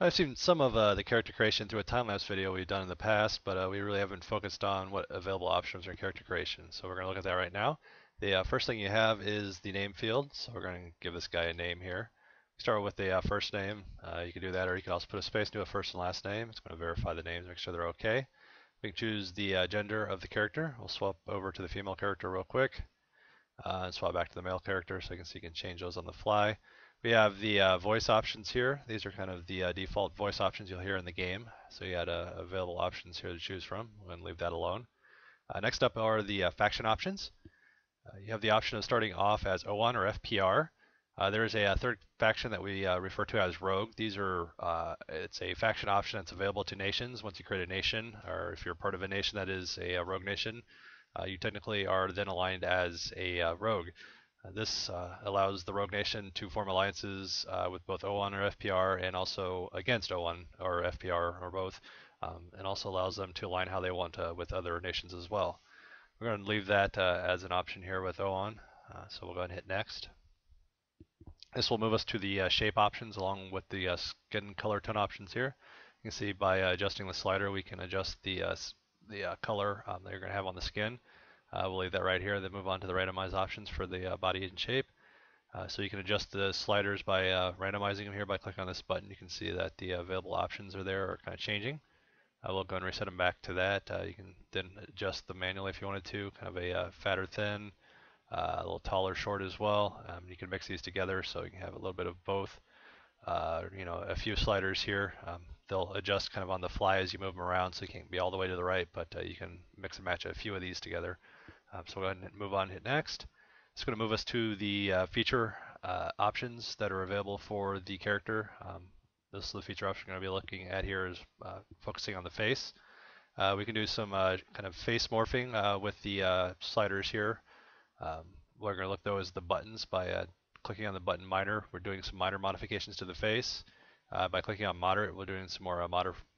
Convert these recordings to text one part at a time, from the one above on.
I've seen some of the character creation through a time-lapse video we've done in the past, but we really haven't focused on what available options are in character creation. So we're going to look at that right now. The first thing you have is the name field. So we're going to give this guy a name here. Start with the first name. You can do that, or you can also put a space into a first and last name. It's going to verify the names, make sure they're okay. We can choose the gender of the character. We'll swap over to the female character real quick and swap back to the male character so you can see you can change those on the fly. We have the voice options here. These are kind of the default voice options you'll hear in the game. So you had available options here to choose from. I'm going to leave that alone. Next up are the faction options. You have the option of starting off as O1 or FPR. There is a third faction that we refer to as Rogue. These are it's a faction option that's available to nations. Once you create a nation, or if you're part of a nation that is a rogue nation, you technically are then aligned as a rogue. This allows the rogue nation to form alliances with both O1 or FPR and also against O1 or FPR or both, and also allows them to align how they want with other nations as well. We're going to leave that as an option here with O1, so we'll go ahead and hit next. This will move us to the shape options along with the skin color tone options here. You can see by adjusting the slider we can adjust the color that you're going to have on the skin. We'll leave that right here, then move on to the randomize options for the body and shape. So you can adjust the sliders by randomizing them here by clicking on this button. You can see that the available options are there, are kind of changing. We'll go and reset them back to that. You can then adjust them manually if you wanted to, kind of a fatter, thin, a little taller, short as well. You can mix these together so you can have a little bit of both. A few sliders here. They'll adjust kind of on the fly as you move them around, so you can't be all the way to the right, but you can mix and match a few of these together. So we'll go ahead and move on and hit next. It's going to move us to the feature options that are available for the character. This is the feature option we're going to be looking at here is focusing on the face. We can do some kind of face morphing with the sliders here. We're going to look though is the buttons by clicking on the button minor. We're doing some minor modifications to the face. By clicking on moderate, we're doing some more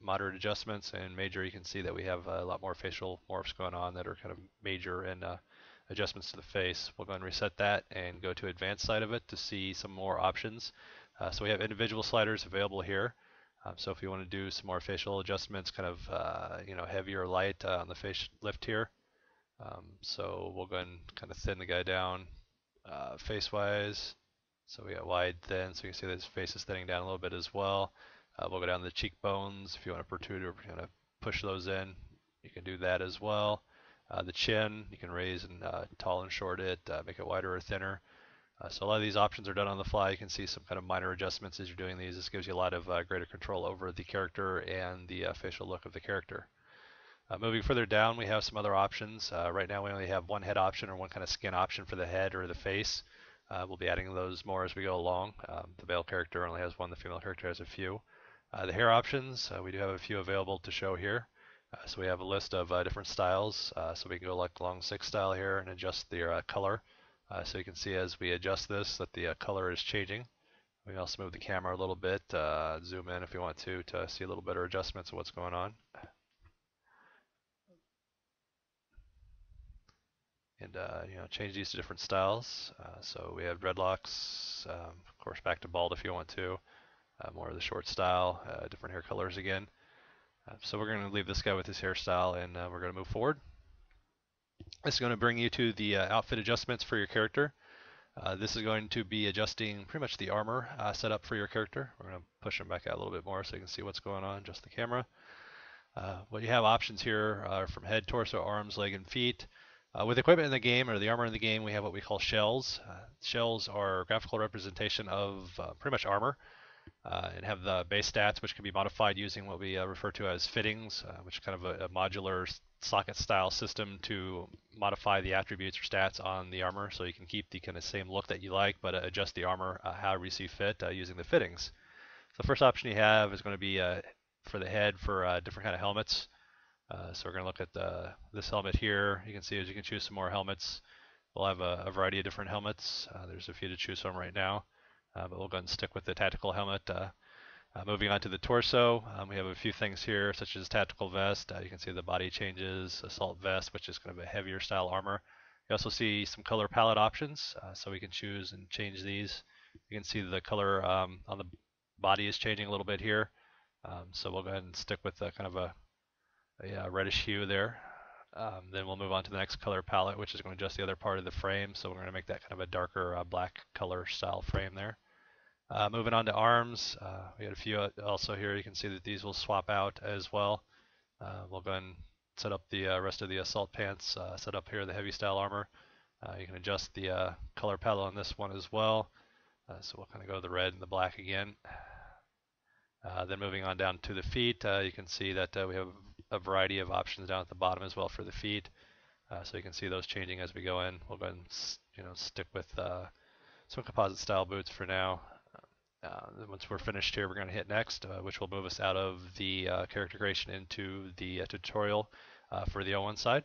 moderate adjustments, and major, you can see that we have a lot more facial morphs going on that are kind of major and adjustments to the face. We'll go and reset that and go to advanced side of it to see some more options. So we have individual sliders available here. So if you want to do some more facial adjustments, kind of heavy or light on the face lift here. So we'll go and kind of thin the guy down face-wise. So we got wide, thin, so you can see that his face is thinning down a little bit as well. We'll go down to the cheekbones. If you want to protrude or kind of push those in, you can do that as well. The chin, you can raise and tall and short it, make it wider or thinner. So a lot of these options are done on the fly. You can see some kind of minor adjustments as you're doing these. This gives you a lot of greater control over the character and the facial look of the character. Moving further down, we have some other options. Right now we only have one head option or one kind of skin option for the head or the face. We'll be adding those more as we go along. The male character only has one, the female character has a few. The hair options, we do have a few available to show here. So we have a list of different styles. So we can go like long 6 style here and adjust the color. So you can see as we adjust this that the color is changing. We can also move the camera a little bit, zoom in if you want to see a little better adjustments of what's going on. And change these to different styles. So we have dreadlocks, of course back to bald if you want to, more of the short style, different hair colors again. So we're going to leave this guy with his hairstyle and we're going to move forward. This is going to bring you to the outfit adjustments for your character. This is going to be adjusting pretty much the armor setup for your character. We're going to push him back out a little bit more so you can see what's going on, adjust the camera. What you have options here are from head, torso, arms, leg, and feet. With equipment in the game, or the armor in the game, we have what we call shells. Shells are a graphical representation of pretty much armor and have the base stats, which can be modified using what we refer to as fittings, which is kind of a modular socket-style system to modify the attributes or stats on the armor, so you can keep the kind of same look that you like, but adjust the armor however you see fit using the fittings. So the first option you have is going to be for the head for different kind of helmets. So we're going to look at this helmet here. You can see as you can choose some more helmets. We'll have a variety of different helmets. There's a few to choose from right now, but we'll go ahead and stick with the tactical helmet. Moving on to the torso, we have a few things here, such as tactical vest. You can see the body changes, assault vest, which is kind of a heavier style armor. You also see some color palette options, so we can choose and change these. You can see the color on the body is changing a little bit here. So we'll go ahead and stick with kind of a reddish hue there. Then we'll move on to the next color palette, which is going to adjust the other part of the frame. So we're going to make that kind of a darker black color style frame there. Moving on to arms, we had a few also here. You can see that these will swap out as well. We'll go ahead and set up the rest of the assault pants, set up here the heavy style armor. You can adjust the color palette on this one as well. So we'll kind of go the red and the black again. Then moving on down to the feet, you can see that we have a variety of options down at the bottom as well for the feet. So you can see those changing as we go in. We'll go ahead and stick with some composite style boots for now. Once we're finished here, we're going to hit next, which will move us out of the character creation into the tutorial for the O1 side.